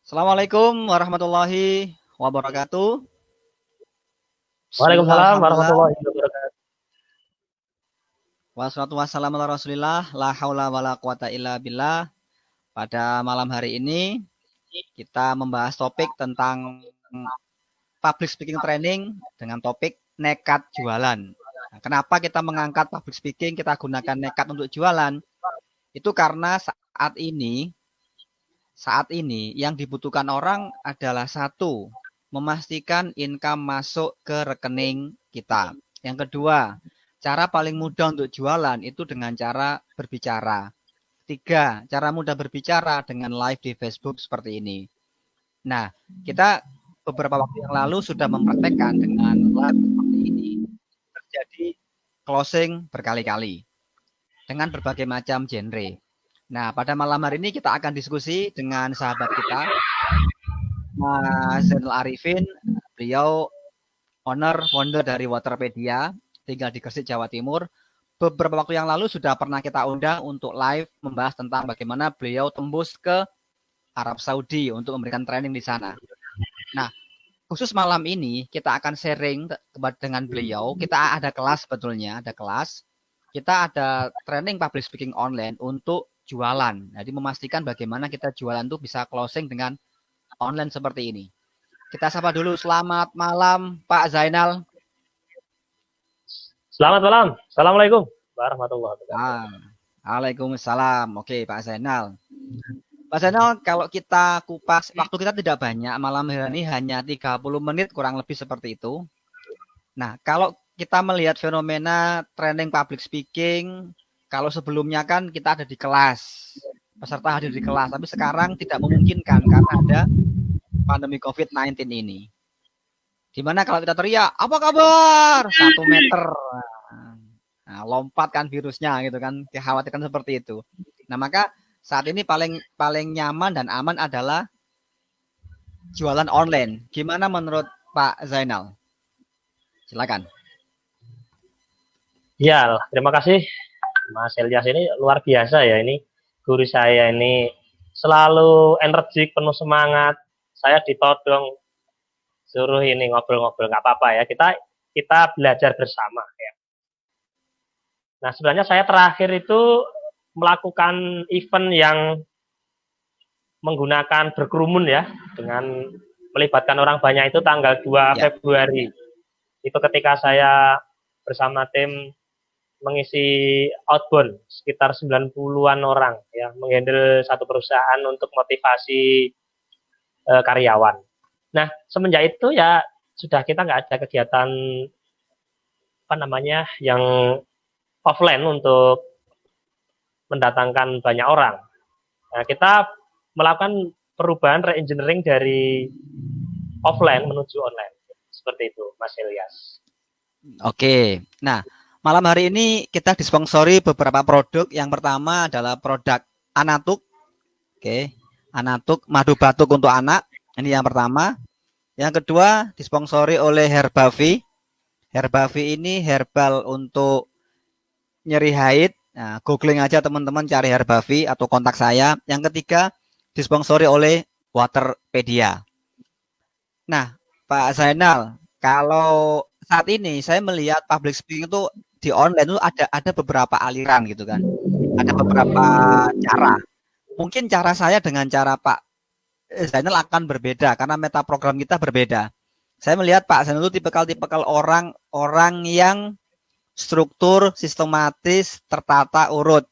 Assalamualaikum warahmatullahi wabarakatuh. Bismillah, Waalaikumsalam alhamdulillah, warahmatullahi wabarakatuh. wassalatu wassalamu ala rasulillah, la haula wala quwata illa billah. Pada malam hari ini kita membahas topik tentang public speaking training dengan topik nekat jualan. Nah, kenapa kita mengangkat public speaking, kita gunakan nekat untuk jualan? Itu karena saat ini yang dibutuhkan orang adalah satu, memastikan income masuk ke rekening kita. Yang kedua, cara paling mudah untuk jualan itu dengan cara berbicara. Tiga, cara mudah berbicara dengan live di Facebook seperti ini. Nah, kita beberapa waktu yang lalu sudah mempraktekkan dengan live seperti ini. Terjadi closing berkali-kali dengan berbagai macam genre. Nah, pada malam hari ini kita akan diskusi dengan sahabat kita, Mas Zainal Arifin. Beliau founder dari Waterpedia, tinggal di Gresik, Jawa Timur. Beberapa waktu yang lalu sudah pernah kita undang untuk live membahas tentang bagaimana beliau tembus ke Arab Saudi untuk memberikan training di sana. Nah, khusus malam ini kita akan sharing dengan beliau. Kita ada kelas sebetulnya, ada kelas. Kita ada training public speaking online untuk jualan. Jadi memastikan bagaimana kita jualan itu bisa closing dengan online seperti ini. Kita sapa dulu. Selamat malam, Pak Zainal. Selamat malam. Assalamualaikum warahmatullahi wabarakatuh. Waalaikumsalam. Oke, Pak Zainal. Pak Zainal, kalau kita kupas, waktu kita tidak banyak, malam hari ini hanya 30 menit, kurang lebih seperti itu. Nah, kalau kita melihat fenomena training public speaking, kalau sebelumnya kan kita ada di kelas, peserta hadir di kelas, tapi sekarang tidak memungkinkan karena ada pandemi COVID-19 ini. Dimana kalau kita teriak, apa kabar? 1 meter. Nah, lompat kan virusnya gitu kan, dikhawatirkan seperti itu. Nah, maka saat ini paling nyaman dan aman adalah jualan online. Gimana menurut Pak Zainal? Silakan. Ya, terima kasih Mas Elias, ini luar biasa ya, ini guru saya ini selalu energik, penuh semangat. Saya ditodong suruh ini ngobrol-ngobrol, nggak apa-apa ya. Kita belajar bersama ya. Nah, sebenarnya saya terakhir itu melakukan event yang menggunakan berkerumun ya, dengan melibatkan orang banyak itu tanggal 2 Februari. Itu ketika saya bersama tim mengisi outbound sekitar 90-an orang ya, menghandle satu perusahaan untuk motivasi karyawan. Nah, semenjak itu ya sudah kita nggak ada kegiatan yang offline untuk mendatangkan banyak orang. Nah, kita melakukan perubahan re-engineering dari offline menuju online. Seperti itu, Mas Elias. Oke. Nah, malam hari ini kita disponsori beberapa produk. Yang pertama adalah produk Anatuk. Oke. Anatuk madu batuk untuk anak. Ini yang pertama. Yang kedua disponsori oleh Herbavi. Herbavi ini herbal untuk nyeri haid. Nah, googling aja teman-teman, cari Herbavi atau kontak saya. Yang ketiga disponsori oleh Waterpedia. Nah, Pak Zainal, kalau saat ini saya melihat public speaking itu di online itu ada beberapa aliran gitu kan. Ada beberapa cara. Mungkin cara saya dengan cara Pak Zainal akan berbeda karena meta program kita berbeda. Saya melihat Pak Zainal itu tipikal orang yang struktur, sistematis, tertata, urut.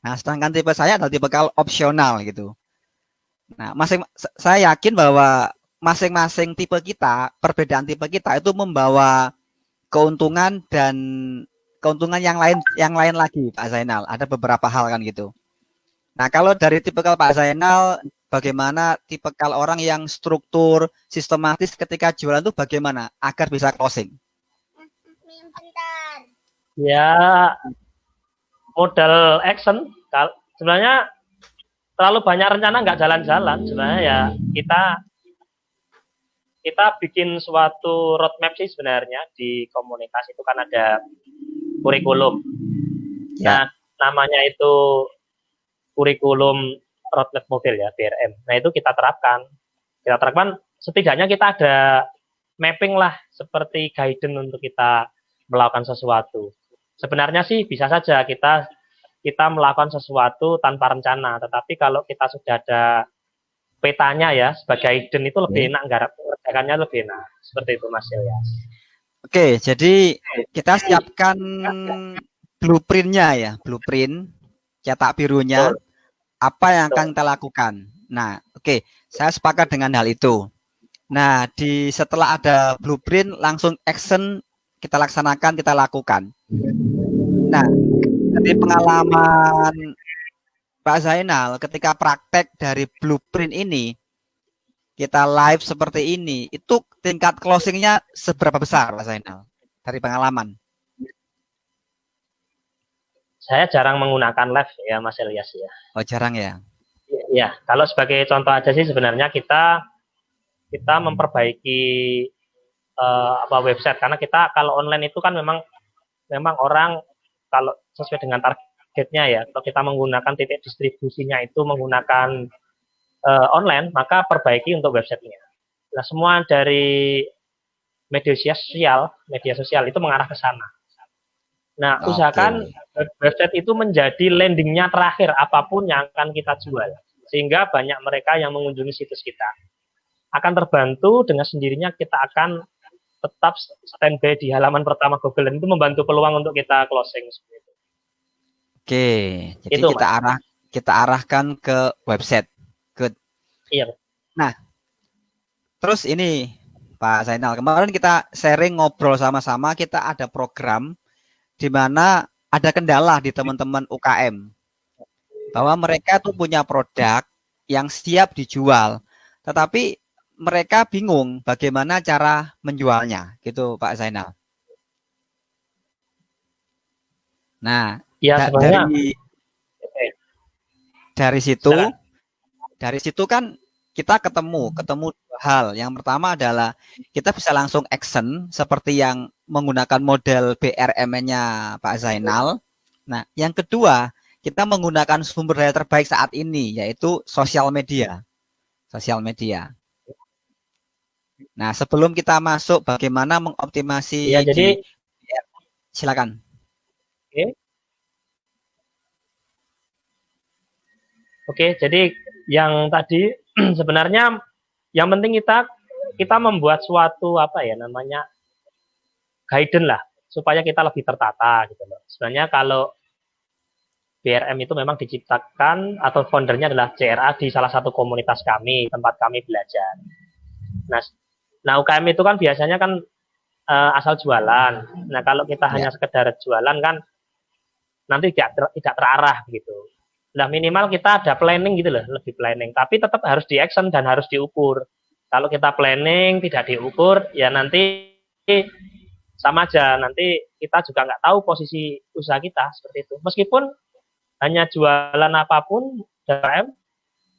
Nah, sedangkan tipe saya adalah tipikal opsional gitu. Nah, saya yakin bahwa masing-masing tipe kita, perbedaan tipe kita itu membawa keuntungan dan keuntungan yang lain lagi, Pak Zainal. Ada beberapa hal kan gitu. Nah, kalau dari tipikal Pak Zainal, bagaimana tipikal orang yang struktur, sistematis ketika jualan itu bagaimana agar bisa closing? Ya, modal action. Sebenarnya terlalu banyak rencana nggak jalan-jalan. Sebenarnya ya kita bikin suatu roadmap sih sebenarnya. Di komunikasi itu kan ada kurikulum. Ya. Nah, namanya itu kurikulum roadmap mobil ya, BRM. Nah, itu kita terapkan. Kita terapkan setidaknya kita ada mapping lah seperti guidance untuk kita melakukan sesuatu. Sebenarnya sih bisa saja kita melakukan sesuatu tanpa rencana, tetapi kalau kita sudah ada petanya ya sebagai guidance itu lebih enak, mengerjakannya lebih enak. Seperti itu Mas Ilyas. Oke, jadi kita siapkan blueprintnya ya, blueprint cetak birunya. Betul. Apa yang akan kita lakukan? Nah, oke, saya sepakat dengan hal itu. Nah, setelah ada blueprint, langsung action kita laksanakan, kita lakukan. Nah, dari pengalaman Pak Zainal, ketika praktek dari blueprint ini, kita live seperti ini, itu tingkat closingnya seberapa besar Pak Zainal? Dari pengalaman. Saya jarang menggunakan live ya Mas Ilyas ya. Oh, jarang ya? Ya, kalau sebagai contoh aja sih sebenarnya kita memperbaiki website, karena kita kalau online itu kan memang orang kalau sesuai dengan targetnya ya, kalau kita menggunakan titik distribusinya itu menggunakan online, maka perbaiki untuk websitenya. Nah, semua dari media sosial itu mengarah ke sana. Nah, usahakan website itu menjadi landingnya terakhir apapun yang akan kita jual, sehingga banyak mereka yang mengunjungi situs kita. Akan terbantu dengan sendirinya, kita akan tetap standby di halaman pertama Google, itu membantu peluang untuk kita closing. Oke, jadi itu, kita arahkan ke website. Good. Iya. Nah, terus ini Pak Zainal, kemarin kita sharing ngobrol sama-sama, kita ada program di mana ada kendala di teman-teman UKM bahwa mereka tuh punya produk yang siap dijual, tetapi mereka bingung bagaimana cara menjualnya, gitu Pak Zainal. Nah, ya, dari situ kan kita ketemu dua hal. Yang pertama adalah kita bisa langsung action seperti yang menggunakan model BRM-nya Pak Zainal. Nah, yang kedua, kita menggunakan sumber daya terbaik saat ini, yaitu sosial media. Nah, sebelum kita masuk bagaimana mengoptimasi ya, jadi silakan. Oke, jadi yang tadi sebenarnya yang penting kita membuat suatu guidance lah, supaya kita lebih tertata gitu loh. Sebenarnya kalau BRM itu memang diciptakan atau foundernya adalah CRA di salah satu komunitas kami, tempat kami belajar. Nah UKM itu kan biasanya kan asal jualan. Nah, kalau kita hanya sekedar jualan kan nanti tidak terarah gitu. Nah, minimal kita ada planning gitu loh, lebih planning. Tapi tetap harus di action dan harus diukur. Kalau kita planning tidak diukur, ya nanti sama aja. Nanti kita juga nggak tahu posisi usaha kita seperti itu. Meskipun hanya jualan apapun,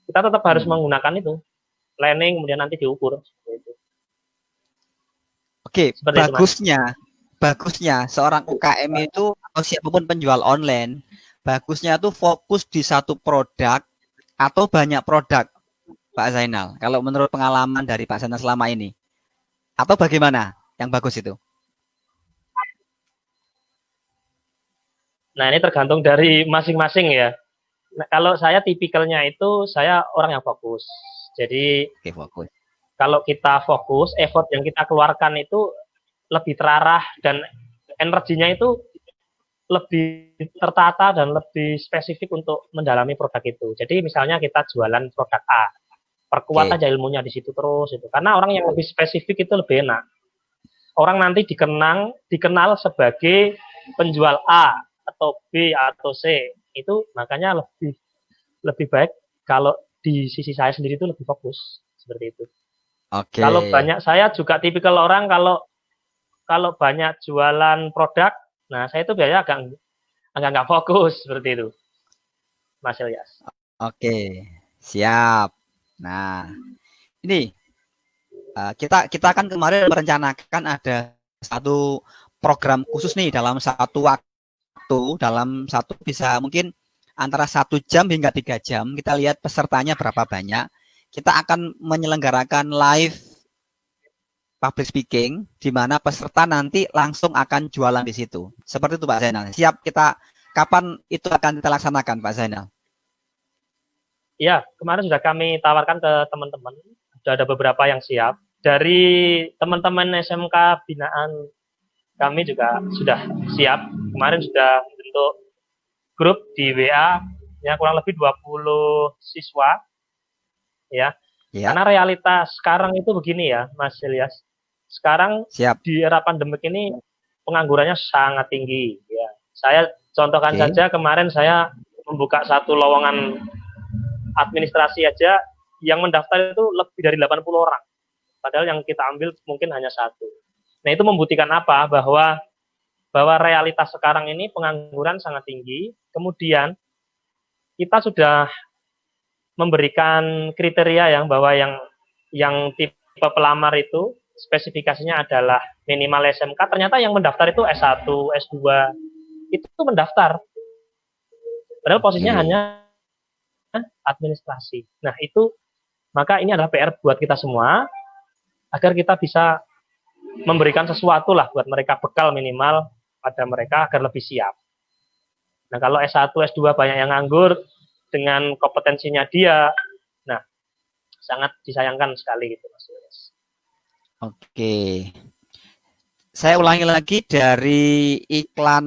kita tetap harus menggunakan itu. Planning, kemudian nanti diukur. Seperti itu. Oke, bagusnya seorang UKM itu atau siapapun penjual online, bagusnya tuh fokus di satu produk atau banyak produk, Pak Zainal. Kalau menurut pengalaman dari Pak Zainal selama ini, atau bagaimana yang bagus itu? Nah, ini tergantung dari masing-masing ya. Nah, kalau saya tipikalnya itu saya orang yang fokus. Jadi fokus. Kalau kita fokus, effort yang kita keluarkan itu lebih terarah dan energinya itu lebih tertata dan lebih spesifik untuk mendalami produk itu. Jadi misalnya kita jualan produk A, perkuat aja ilmunya di situ terus itu. Karena orang yang lebih spesifik itu lebih enak. Orang nanti dikenal sebagai penjual A atau B atau C. Itu makanya lebih baik kalau di sisi saya sendiri itu lebih fokus seperti itu. Kalau banyak, saya juga tipikal orang kalau banyak jualan produk, nah saya itu biasanya agak nggak fokus seperti itu, Mas Ilyas. Oke, siap. Nah, ini kita kan kemarin merencanakan ada satu program khusus nih dalam satu waktu, bisa mungkin antara 1 jam hingga 3 jam. Kita lihat pesertanya berapa banyak. Kita akan menyelenggarakan live public speaking, di mana peserta nanti langsung akan jualan di situ. Seperti itu Pak Zainal. Siap kita, kapan itu akan kita laksanakan Pak Zainal? Ya, kemarin sudah kami tawarkan ke teman-teman. Sudah ada beberapa yang siap. Dari teman-teman SMK binaan kami juga sudah siap. Kemarin sudah bentuk grup di WA yang kurang lebih 20 siswa. Ya. Karena realitas sekarang itu begini ya, Mas Ilyas. Sekarang di era pandemik ini penganggurannya sangat tinggi. Ya. Saya contohkan saja, kemarin saya membuka satu lowongan administrasi aja, yang mendaftar itu lebih dari 80 orang. Padahal yang kita ambil mungkin hanya 1. Nah, itu membuktikan apa? Bahwa realitas sekarang ini pengangguran sangat tinggi. Kemudian kita sudah memberikan kriteria bahwa yang tipe pelamar itu spesifikasinya adalah minimal SMK. Ternyata yang mendaftar itu S1, S2 itu mendaftar. Padahal posisinya hanya administrasi. Nah, itu maka ini adalah PR buat kita semua agar kita bisa memberikan sesuatu lah buat mereka, bekal minimal pada mereka agar lebih siap. Nah, kalau S1, S2 banyak yang nganggur dengan kompetensinya dia, nah sangat disayangkan sekali gitu Mas. Oke. Saya ulangi lagi dari iklan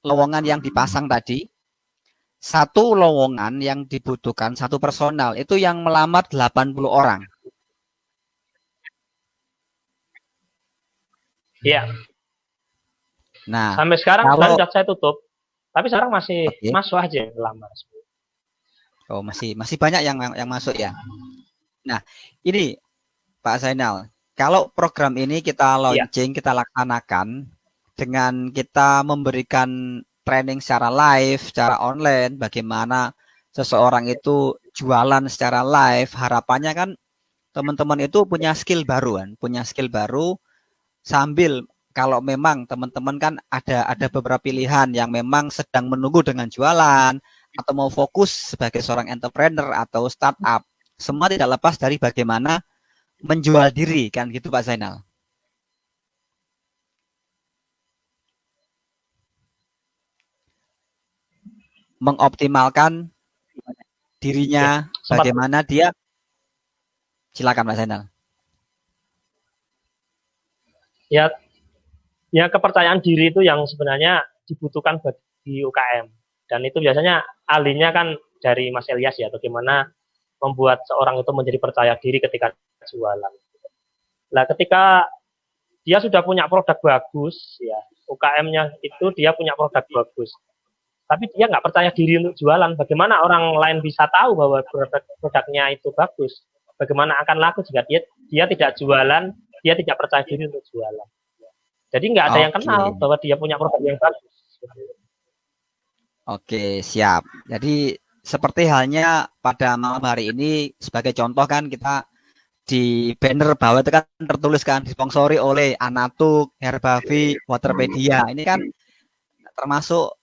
lowongan yang dipasang tadi. 1 lowongan yang dibutuhkan 1 personal itu yang melamar 80 orang. Iya. Nah, sampai sekarang sudah saya tutup. Tapi sekarang masih masuk aja yang melamar. Oh, masih banyak yang masuk ya. Nah, ini Pak Zainal, kalau program ini kita launching, kita laksanakan dengan kita memberikan training secara live, secara online, bagaimana seseorang itu jualan secara live, harapannya kan teman-teman itu punya skill baru kan, sambil kalau memang teman-teman kan ada beberapa pilihan yang memang sedang menunggu dengan jualan atau mau fokus sebagai seorang entrepreneur atau startup, semua tidak lepas dari bagaimana menjual diri kan gitu Pak Zainal. Mengoptimalkan dirinya, bagaimana dia. Silakan Pak Zainal. Ya kepercayaan diri itu yang sebenarnya dibutuhkan bagi UKM, dan itu biasanya ahlinya kan dari Mas Ilyas ya, bagaimana membuat seorang itu menjadi percaya diri ketika jualan. Nah, ketika dia sudah punya produk bagus ya, UKM-nya itu dia punya produk bagus, tapi dia nggak percaya diri untuk jualan, bagaimana orang lain bisa tahu bahwa produknya itu bagus? Bagaimana akan laku jika dia tidak jualan, dia tidak percaya diri untuk jualan? Jadi nggak ada yang kenal bahwa dia punya produk yang bagus. Oke, siap. Jadi seperti halnya pada malam hari ini, sebagai contoh kan kita di banner bawah itu kan tertulis kan disponsori oleh Anatuk, Herbavi, Waterpedia. Ini kan termasuk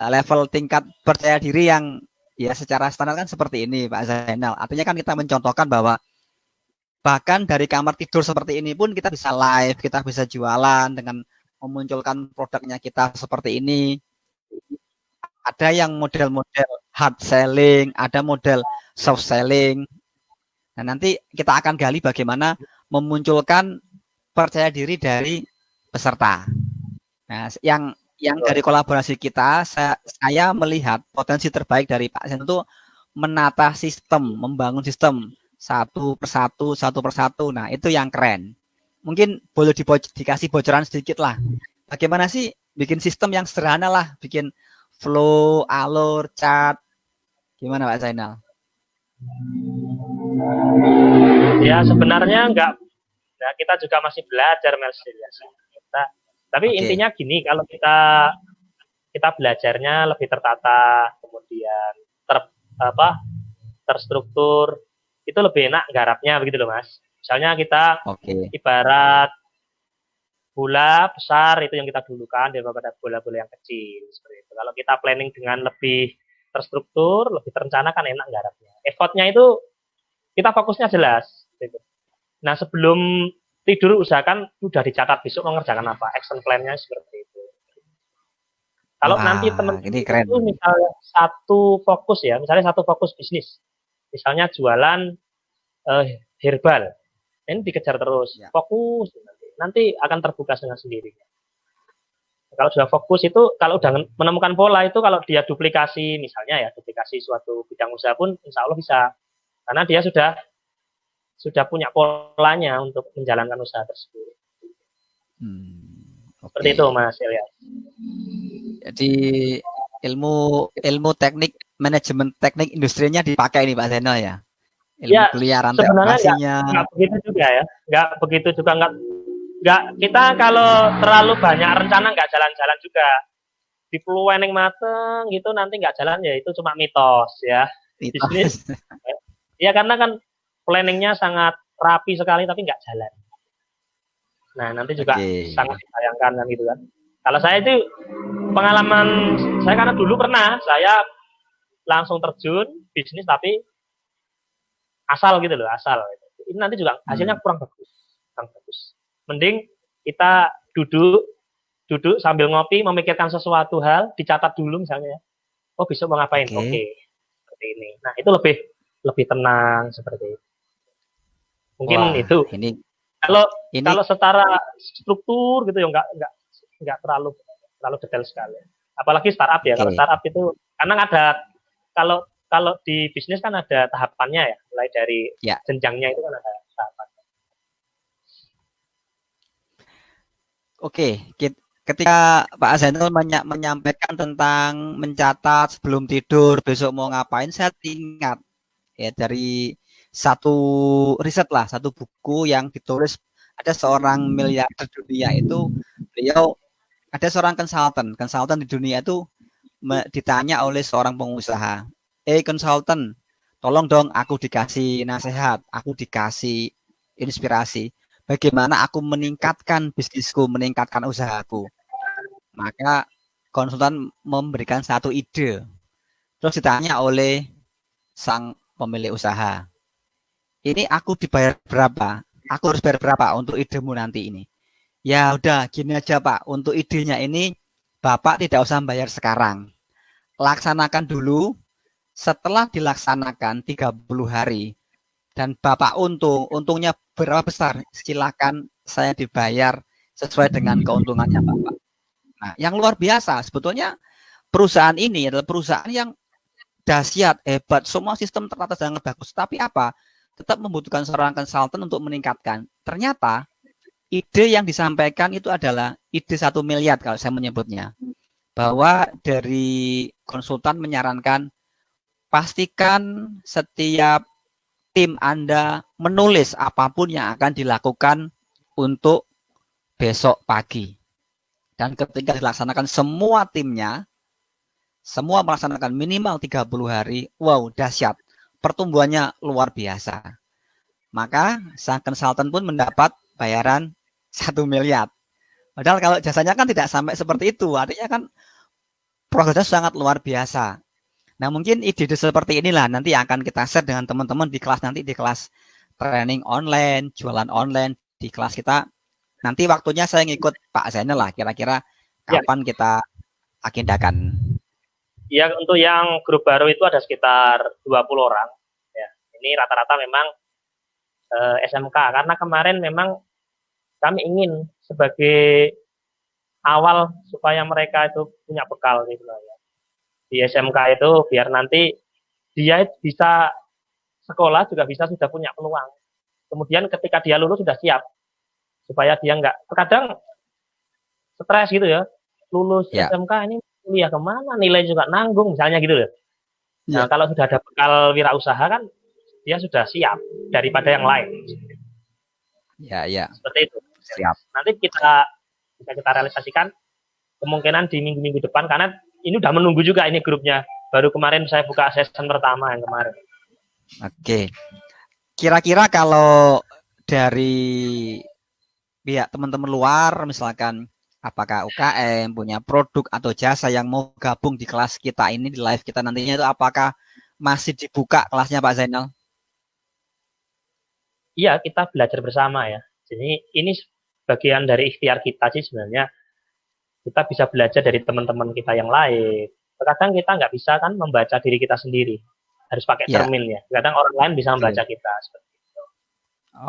level tingkat percaya diri yang ya secara standar kan seperti ini Pak Zainal. Artinya kan kita mencontohkan bahwa bahkan dari kamar tidur seperti ini pun kita bisa live, kita bisa jualan dengan memunculkan produknya kita seperti ini. Ada yang model-model hard selling, ada model soft selling. Nah, nanti kita akan gali bagaimana memunculkan percaya diri dari peserta. Nah, yang dari kolaborasi kita, saya melihat potensi terbaik dari Pak Zainal itu menata sistem, membangun sistem satu persatu. Nah, itu yang keren. Mungkin boleh dikasih bocoran sedikit lah. Bagaimana sih bikin sistem yang sederhana lah, bikin flow, alur, chart. Gimana Pak Zainal? Ya sebenarnya enggak. Nah, kita juga masih belajar Mas. Tapi intinya gini, kalau kita belajarnya lebih tertata, kemudian terstruktur, itu lebih enak garapnya begitu loh Mas. Misalnya kita ibarat bola besar itu yang kita dulukan daripada bola-bola yang kecil seperti itu. Kalau kita planning dengan lebih terstruktur, lebih terencana kan enak nggarapnya. Effortnya itu kita fokusnya jelas. Gitu. Nah sebelum tidur usahakan sudah dicatat besok mengerjakan apa, action plan-nya seperti itu. Kalau nanti Wah, teman-teman ini keren. itu misalnya satu fokus ya, misalnya satu fokus bisnis, misalnya jualan herbal, ini dikejar terus, Ya. fokus nanti akan terbuka dengan sendirinya. Kalau sudah fokus itu, kalau udah menemukan pola itu, kalau dia duplikasi misalnya ya, duplikasi suatu bidang usaha pun insya Allah bisa, karena dia sudah punya polanya untuk menjalankan usaha tersebut. Seperti Oke. itu Mas Ilya. Jadi ilmu teknik manajemen teknik industrinya dipakai nih Pak Zainal ya. Ilmu Ya kuliah rantai sebenarnya operasinya. nggak begitu juga ya, nggak begitu juga nggak kita kalau terlalu banyak rencana nggak jalan-jalan juga. Di planning mateng gitu nanti nggak jalan ya itu cuma mitos ya. Itu. Bisnis ya karena kan planningnya sangat rapi sekali tapi nggak jalan. Nah nanti juga Oke. sangat disayangkan kan gitu kan. Kalau saya itu pengalaman saya karena dulu pernah saya langsung terjun bisnis tapi asal gitu loh, asal. Ini nanti juga hasilnya kurang bagus, kurang bagus. Mending kita duduk sambil ngopi, memikirkan sesuatu hal, dicatat dulu misalnya. Oh besok mau ngapain? Oke. Oke, seperti ini. Nah itu lebih tenang seperti itu. Mungkin Wah, itu. ini Kalau ini kalau secara struktur gitu ya nggak terlalu detail sekali. Apalagi startup ya. Kalau oke. startup itu karena ada kalau kalau di bisnis kan ada tahapannya ya, mulai dari Ya. jenjangnya itu kan ada tahapan. Oke, ketika Pak Zainal menyampaikan tentang mencatat sebelum tidur besok mau ngapain, saya ingat ya dari satu riset lah, satu buku yang ditulis ada seorang miliarder dunia itu, beliau ada seorang konsultan di dunia itu ditanya oleh seorang pengusaha, konsultan, tolong dong aku dikasih nasihat, aku dikasih inspirasi. Bagaimana aku meningkatkan bisnisku, meningkatkan usahaku. Maka konsultan memberikan satu ide. Terus ditanya oleh sang pemilik usaha, ini aku dibayar berapa? Aku harus bayar berapa untuk idemu nanti ini? Ya udah gini aja Pak, untuk idenya ini Bapak tidak usah bayar sekarang. Laksanakan dulu, setelah dilaksanakan 30 hari dan Bapak untungnya berapa besar? Silakan saya dibayar sesuai dengan keuntungannya Bapak. Nah, yang luar biasa sebetulnya perusahaan ini adalah perusahaan yang dahsyat, hebat, semua sistem tertata dengan bagus. Tapi apa? Tetap membutuhkan seorang konsultan untuk meningkatkan. Ternyata ide yang disampaikan itu adalah ide 1 miliar kalau saya menyebutnya. Bahwa dari konsultan menyarankan pastikan setiap tim Anda menulis apapun yang akan dilakukan untuk besok pagi. Dan ketika dilaksanakan semua timnya, semua melaksanakan minimal 30 hari, wow dahsyat. Pertumbuhannya luar biasa. Maka sang konsultan pun mendapat bayaran 1 miliar. Padahal kalau jasanya kan tidak sampai seperti itu, artinya kan progresnya sangat luar biasa. Nah mungkin ide-ide seperti inilah nanti akan kita share dengan teman-teman di kelas nanti, di kelas training online, jualan online, di kelas kita. Nanti waktunya saya ngikut Pak Zainal lah, kira-kira Ya, kapan kita agendakan. ya untuk yang grup baru itu ada sekitar 20 orang. Ya, ini rata-rata memang SMK karena kemarin memang kami ingin sebagai awal supaya mereka itu punya bekal gitu ya. Di SMK itu biar nanti dia bisa sekolah juga bisa sudah punya peluang. Kemudian ketika dia lulus sudah siap supaya dia nggak terkadang stres gitu ya. Lulus Ya, SMK ini kuliah kemana, nilai juga nanggung misalnya gitu loh. Nah ya, kalau sudah ada bekal wirausaha kan dia sudah siap daripada yang lain. ya, ya. Seperti itu. Siap. Nanti bisa kita realisasikan kemungkinan di minggu-minggu depan karena ini udah menunggu juga ini grupnya. Baru kemarin saya buka session pertama yang kemarin. Oke. Kira-kira kalau dari pihak teman-teman luar, misalkan Apakah UKM punya produk atau jasa yang mau gabung di kelas kita ini, di live kita nantinya itu apakah masih dibuka kelasnya Pak Zainal? Iya, kita belajar bersama ya. Jadi ini bagian dari ikhtiar kita sih sebenarnya. Kita bisa belajar dari teman-teman kita yang lain. Terkadang kita nggak bisa kan membaca diri kita sendiri. Harus pakai Ya, cermin ya. Kadang orang lain bisa betul. membaca kita.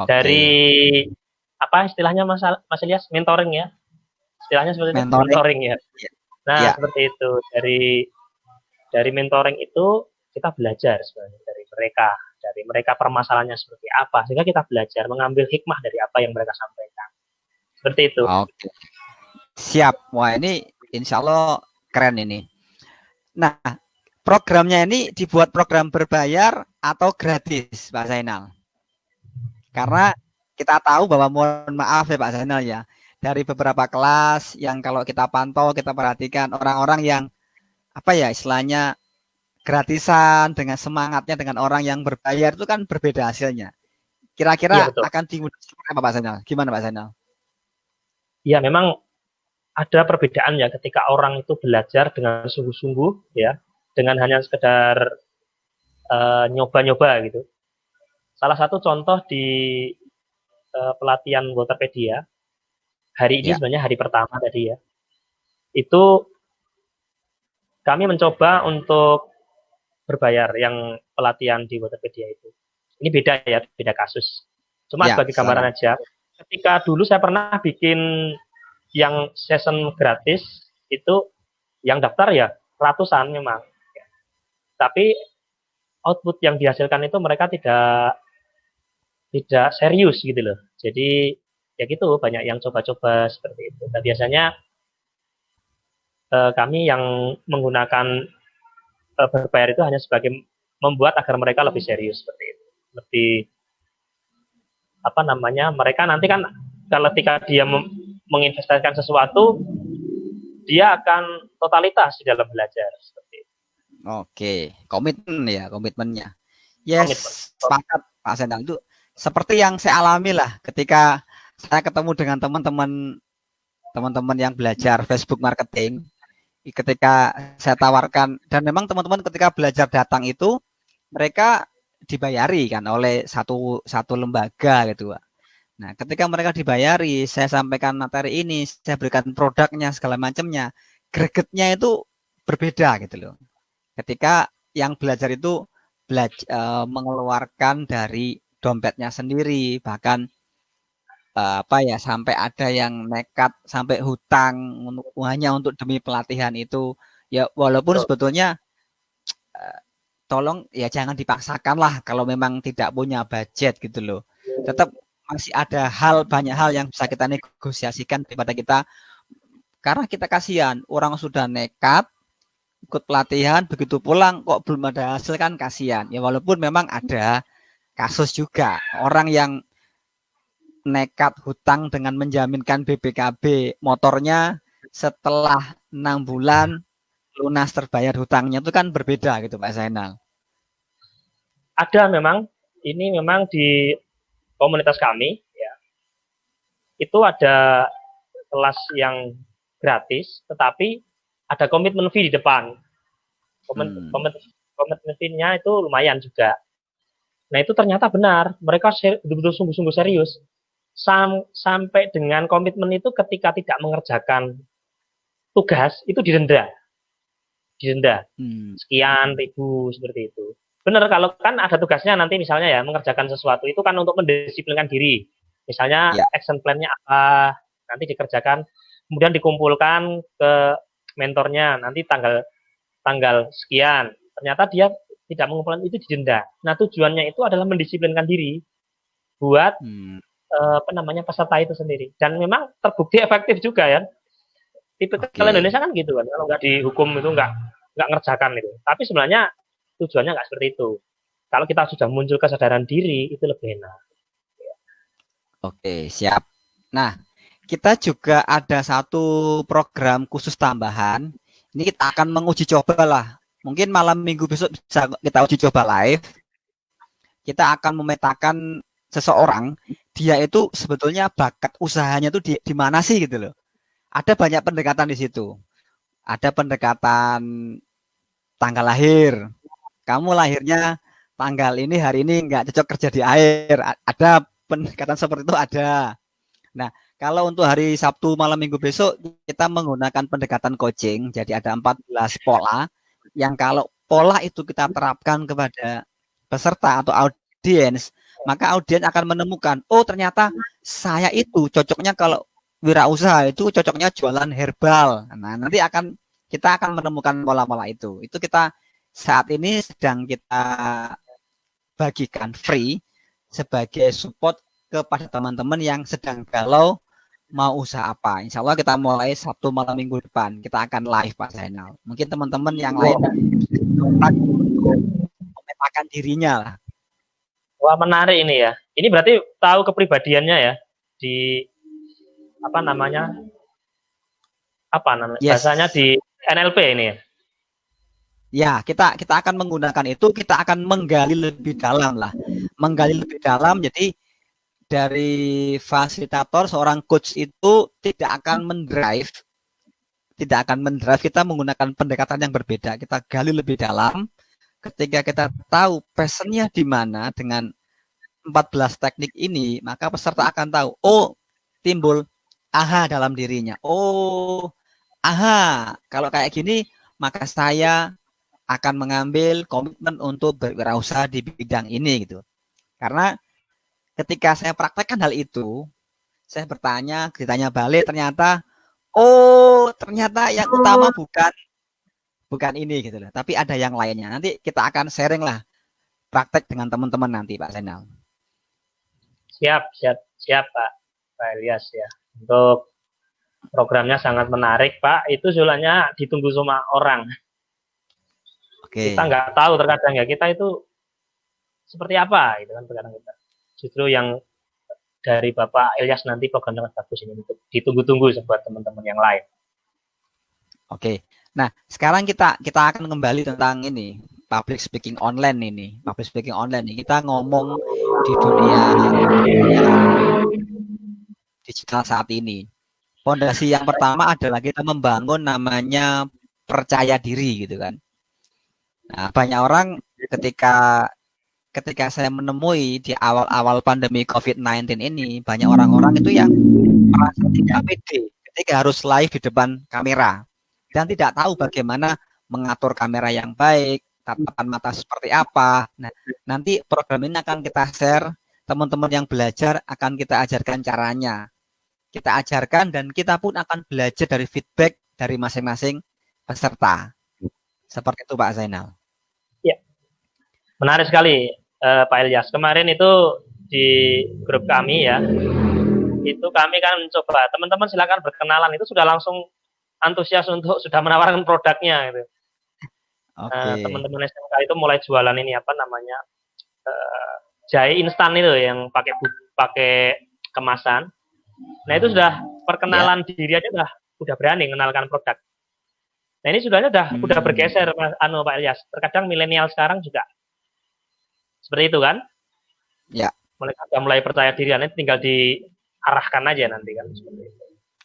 Oke. Dari apa istilahnya Mas Ilyas? Mentoring ya. Istilahnya seperti itu, Mentoring. mentoring ya. Ya. Nah, Ya. seperti itu. Dari mentoring itu kita belajar sebenarnya dari mereka permasalahannya seperti apa, sehingga kita belajar mengambil hikmah dari apa yang mereka sampaikan. Seperti itu. Oke. Siap. Wah, ini insya Allah keren ini. Nah, programnya ini dibuat program berbayar atau gratis, Pak Zainal? Karena kita tahu bahwa, mohon maaf ya Pak Zainal ya, dari beberapa kelas yang kalau kita pantau, kita perhatikan orang-orang yang apa ya istilahnya gratisan dengan semangatnya dengan orang yang berbayar itu kan berbeda hasilnya. Iya Kira-kira betul. akan dimudahkan apa Pak Zainal? Gimana Pak Zainal? Ya memang ada perbedaan ya ketika orang itu belajar dengan sungguh-sungguh ya, dengan hanya sekedar nyoba-nyoba gitu. Salah satu contoh di pelatihan Waterpedia hari ini Ya, sebenarnya hari pertama tadi ya. Itu kami mencoba untuk berbayar yang pelatihan di Waterpedia itu. Ini beda ya, beda kasus. Cuma ya, sebagai gambaran silakan. aja, ketika dulu saya pernah bikin yang session gratis itu yang daftar ya ratusan memang. Tapi output yang dihasilkan itu mereka tidak serius gitu loh. Jadi ya gitu banyak yang coba-coba seperti itu. Dan biasanya kami yang menggunakan berbayar itu hanya sebagai membuat agar mereka lebih serius seperti itu. Lebih apa namanya? Mereka nanti kan kalau ketika dia menginvestasikan sesuatu, dia akan totalitas di dalam belajar seperti itu. Oke, komitmen ya, komitmennya. Komitmen. Yes, sepakat Pak Zainal, itu seperti yang saya alami lah ketika saya ketemu dengan teman-teman yang belajar Facebook marketing. Ketika saya tawarkan, dan memang teman-teman ketika belajar datang itu mereka dibayari kan oleh satu lembaga gitu Pak. Nah, ketika mereka dibayari, saya sampaikan materi ini, saya berikan produknya segala macamnya, gregetnya itu berbeda gitu loh. Ketika yang belajar itu mengeluarkan dari dompetnya sendiri, bahkan apa ya sampai ada yang nekat sampai hutang hanya untuk demi pelatihan itu. Ya walaupun Betul. sebetulnya tolong ya jangan dipaksakan lah kalau memang tidak punya budget gitu loh. Tetap masih ada banyak hal yang bisa kita negosiasikan daripada kita, karena kita kasihan orang sudah nekat ikut pelatihan begitu pulang kok belum ada hasil kan kasihan. Ya walaupun memang ada kasus juga orang yang nekat hutang dengan menjaminkan BPKB motornya, setelah 6 bulan lunas terbayar hutangnya, itu kan berbeda gitu Pak Zainal. Ada memang, ini memang di komunitas kami ya, itu ada kelas yang gratis, tetapi ada komitmen fee di depan. Komitmen fee-nya itu lumayan juga. Nah itu ternyata benar, mereka betul-betul sungguh-sungguh serius. Sampai dengan komitmen itu ketika tidak mengerjakan tugas, itu didenda. Sekian ribu seperti itu. Benar, kalau kan ada tugasnya nanti misalnya ya mengerjakan sesuatu itu kan untuk mendisiplinkan diri. Misalnya Ya. action plan-nya apa, nanti dikerjakan, kemudian dikumpulkan ke mentornya, nanti tanggal sekian. Ternyata dia tidak mengumpulkan itu didenda. Nah tujuannya itu adalah mendisiplinkan diri buat apa namanya peserta itu sendiri. Dan memang terbukti efektif juga ya. Tipikal Indonesia kan gitu kan, kalau nggak dihukum itu nggak ngerjakan itu. Tapi sebenarnya tujuannya nggak seperti itu. Kalau kita sudah muncul kesadaran diri itu lebih enak. Oke, siap. Nah, kita juga ada satu program khusus tambahan. Ini kita akan menguji coba lah. Mungkin malam minggu besok bisa kita uji coba live. Kita akan memetakan seseorang, dia itu sebetulnya bakat usahanya itu di mana sih gitu loh. ada banyak pendekatan di situ. Ada pendekatan tanggal lahir. Kamu lahirnya tanggal ini, hari ini nggak cocok kerja di air. Ada pendekatan seperti itu ada. Nah, kalau untuk hari Sabtu malam minggu besok kita menggunakan pendekatan coaching. Jadi ada 14 pola yang kalau pola itu kita terapkan kepada peserta atau audiens, maka audiens akan menemukan, oh ternyata saya itu cocoknya kalau wirausaha itu cocoknya jualan herbal. Nah, nanti kita akan menemukan pola-pola itu. Itu kita saat ini sedang kita bagikan free sebagai support kepada teman-teman yang sedang galau mau usaha apa. Insya Allah kita mulai Sabtu malam minggu depan. Kita akan live Pak Zainal. Mungkin teman-teman yang lain memetakan dirinya lah. Wah, menarik ini ya. Ini berarti tahu kepribadiannya ya di apa namanya? Yes. Bahasanya di NLP ini ya. Ya, kita akan menggunakan itu, kita akan menggali lebih dalam lah. Menggali lebih dalam, jadi dari fasilitator, seorang coach itu tidak akan mendrive, kita menggunakan pendekatan yang berbeda. Kita gali lebih dalam, ketika kita tahu passionnya di mana dengan 14 teknik ini, maka peserta akan tahu, oh timbul aha dalam dirinya. Oh, aha, kalau kayak gini, maka saya akan mengambil komitmen untuk berwirausaha di bidang ini gitu. Karena ketika saya praktekkan hal itu, saya ditanya balik ternyata, oh ternyata yang utama bukan ini gitu loh, tapi ada yang lainnya. Nanti kita akan sharing lah praktek dengan teman-teman nanti Pak Zainal. Siap Pak Ilyas ya. Untuk programnya sangat menarik Pak. Itu sebenarnya ditunggu semua orang. Kita nggak tahu terkadang ya kita itu seperti apa gitu kan terkadang kita. Justru yang dari Bapak Ilyas nanti program sangat bagus ini untuk ditunggu-tunggu buat teman-teman yang lain. Oke. Nah, sekarang kita akan kembali tentang ini, public speaking online ini. Public speaking online ini kita ngomong di dunia digital saat ini. Fondasi yang pertama adalah kita membangun namanya percaya diri gitu kan. Nah, banyak orang ketika saya menemui di awal-awal pandemi COVID-19 ini, banyak orang-orang itu yang merasa tidak pede ketika harus live di depan kamera dan tidak tahu bagaimana mengatur kamera yang baik, tatapan mata seperti apa. Nah, nanti program ini akan kita share, teman-teman yang belajar akan kita ajarkan caranya. Kita ajarkan dan kita pun akan belajar dari feedback dari masing-masing peserta. Seperti itu Pak Zainal. Ya, menarik sekali Pak Ilyas. Kemarin itu di grup kami ya, itu kami kan mencoba, teman-teman silakan berkenalan, itu sudah langsung antusias untuk sudah menawarkan produknya gitu. Teman-teman SMK itu mulai jualan ini apa namanya jahe instan itu yang pakai kemasan. Nah itu sudah perkenalan diri aja udah berani mengenalkan produk. Nah ini sudah bergeser Pak Ilyas. Terkadang milenial sekarang juga seperti itu kan? Ya. Mulai percaya diri, nanti tinggal diarahkan aja nanti kan seperti itu.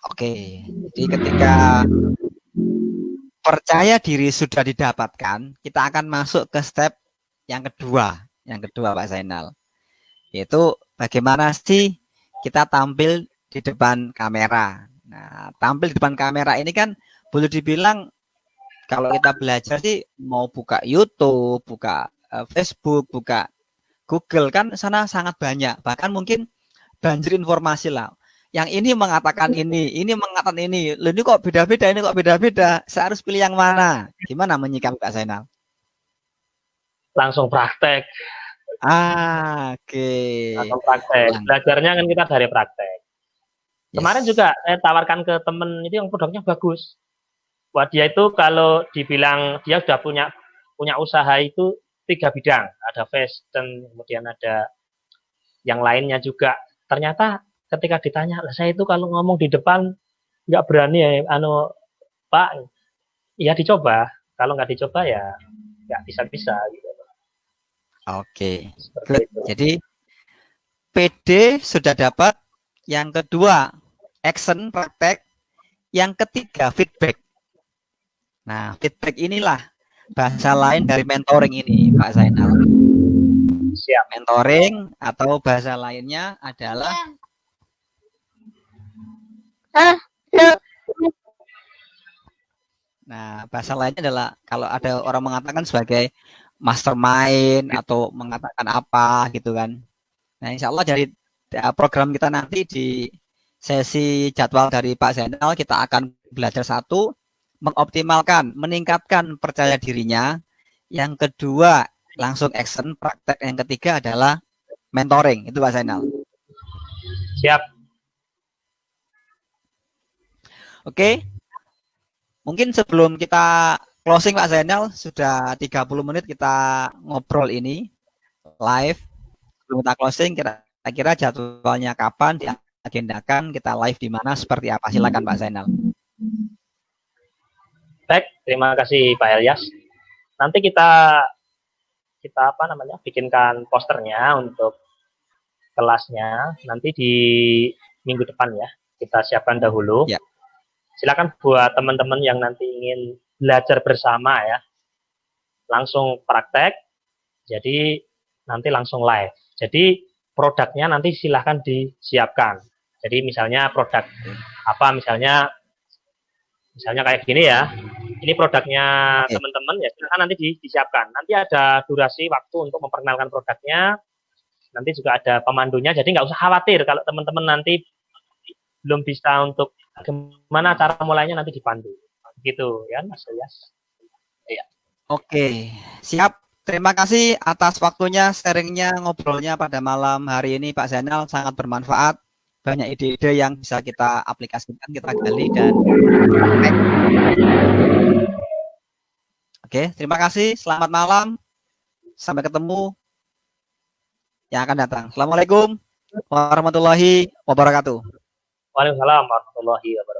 Oke, jadi ketika percaya diri sudah didapatkan, kita akan masuk ke step yang kedua Pak Zainal, yaitu bagaimana sih kita tampil di depan kamera. Nah, tampil di depan kamera ini kan boleh dibilang kalau kita belajar sih mau buka YouTube, buka Facebook, buka Google kan sana sangat banyak, bahkan mungkin banjir informasi lah. Yang ini mengatakan ini mengatakan ini. Loh, ini kok beda-beda, Saya harus pilih yang mana? Gimana menyikapi Pak Zainal? Langsung praktek. Oke. Langsung praktek. Belajarnya kan kita dari praktek. Kemarin juga saya tawarkan ke temen itu yang produknya bagus. Wah dia itu kalau dibilang dia sudah punya usaha itu 3 bidang. Ada fashion, kemudian ada yang lainnya juga. Ternyata ketika ditanya, saya itu kalau ngomong di depan nggak berani ya, Pak, ya dicoba. Kalau nggak dicoba ya nggak bisa gitu. Oke. Jadi PD sudah dapat. Yang kedua, action praktek. Yang ketiga, feedback. Nah, feedback inilah bahasa lain dari mentoring ini, Pak Zainal. Siap. Mentoring atau bahasa lainnya adalah nah, bahasa lainnya adalah kalau ada orang mengatakan sebagai mastermind atau mengatakan apa gitu kan. Nah, insya Allah dari program kita nanti di sesi jadwal dari Pak Zainal kita akan belajar satu, mengoptimalkan, meningkatkan percaya dirinya. Yang kedua, langsung action, praktek. Yang ketiga adalah mentoring. Itu Pak Zainal. Siap. Oke. Mungkin sebelum kita closing Pak Zainal, sudah 30 menit kita ngobrol ini live. Sebelum kita closing, kira-kira jadwalnya kapan diagendakan, kita live di mana, seperti apa? Silakan Pak Zainal. Baik, terima kasih Pak Elias. Nanti kita bikinkan posternya untuk kelasnya nanti di minggu depan ya. Kita siapkan dahulu. Ya. Silakan buat teman-teman yang nanti ingin belajar bersama ya, langsung praktek. Jadi nanti langsung live. Jadi produknya nanti silahkan disiapkan. Jadi misalnya produk apa, misalnya kayak gini ya. Ini produknya teman-teman ya, silakan nanti disiapkan. Nanti ada durasi waktu untuk memperkenalkan produknya. Nanti juga ada pemandunya. Jadi nggak usah khawatir kalau teman-teman nanti belum bisa untuk gimana cara mulainya, nanti dipandu. Gitu ya, Mas Elias. Iya. Oke, siap. Terima kasih atas waktunya, sharingnya, ngobrolnya pada malam hari ini Pak Zainal, sangat bermanfaat. Banyak ide-ide yang bisa kita aplikasikan, kita gali dan oke, terima kasih. Selamat malam. Sampai ketemu yang akan datang. Assalamualaikum warahmatullahi wabarakatuh. Waalaikumsalam warahmatullahi wabarakatuh.